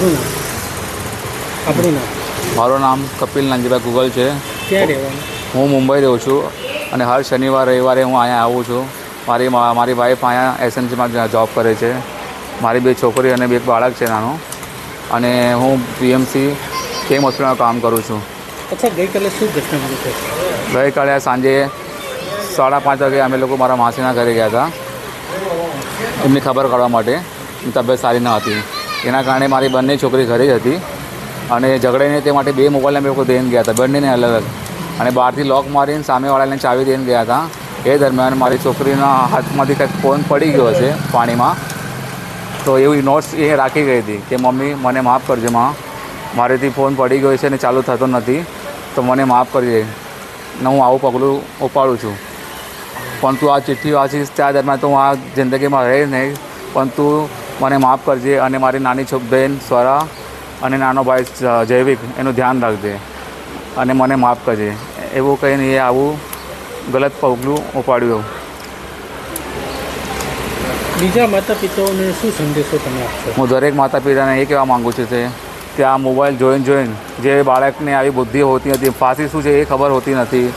તમારું નામ આપણું નામ? મારું નામ કપિલ નાનજીભાઈ ગુગલ છે. ક્યાં રહેવાનું? હું મુંબઈ રહું છું અને હર શનિવાર રવિવારે હું અહીંયા આવું છું. મારી વાઈફ અહીંયા એસએનસીમાં જોબ કરે છે. મારી 2 છોકરી અને 1 બાળક છે નાનું. અને હું પીએમસી કેમ હોસ્પિટલમાં કામ કરું છું. અચ્છા, ગઈકાલે શું ઘટના બની છે? ગઈકાલે સાંજે 5:30 વાગે અમે લોકો મારા માસીના ઘરે ગયા હતા એમની ખબર કાઢવા માટે. એની તબિયત સારી ન હતી, એના કારણે મારી બંને છોકરી ઘરે જ હતી અને ઝઘડાઈને તે માટે 2 મોબાઈલ અમે લોકો દઈને ગયા હતા, બંનેને અલગ અલગ. અને બહારથી લોક મારીને સામેવાળાને ચાવી દઈને ગયા હતા. એ દરમિયાન મારી છોકરીના હાથમાંથી કંઈક ફોન પડી ગયો છે પાણીમાં. તો એવી નોટ્સ એ રાખી ગઈ હતી કે મમ્મી મને માફ કરજે માં, મારેથી ફોન પડી ગયો છે અને ચાલુ થતો નથી, તો મને માફ કરજે ને હું આવું પગલું ઉપાડું છું. પણ તું આ ચિઠ્ઠી વાંચીશ ત્યાં દરમિયાન તો હું આ જિંદગીમાં રહીશ નહીં, પણ તું મને માફ કરજે અને મારી નાની બહેન સ્વરા અને નાનો ભાઈ જૈવિક એનું ધ્યાન રાખજે અને મને માફ કરજે. એવું કહીને એ આવું ગલત પગલું ઉપાડ્યું. બીજા માતા પિતાઓને શું સંદેશો તમે આપશો? હું દરેક માતા પિતાને એ કહેવા માગું છું કે આ મોબાઈલ જોઈને જે બાળકને આવી બુદ્ધિ હોતી નથી, ફાંસી શું છે એ ખબર હોતી નથી,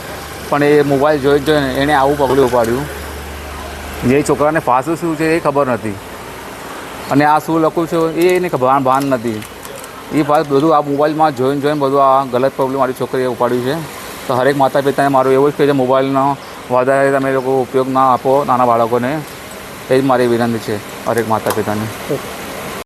પણ એ મોબાઈલ જોઈને એણે આવું પગલું ઉપાડ્યું. જે છોકરાને ફાંસી શું છે એ ખબર નથી અને આ શું લખું છું એ એને ભાન નથી. એ બધું આ મોબાઈલમાં જોઈને બધું આ ગલત પગલું મારી છોકરીએ ઉપાડ્યું છે. તો હરેક માતા પિતાને મારું એવું જ કહે છે મોબાઈલનો વધારે તમે લોકો ઉપયોગ ના આપો નાના બાળકોને. એ જ મારી વિનંતી છે હરેક માતા પિતાને.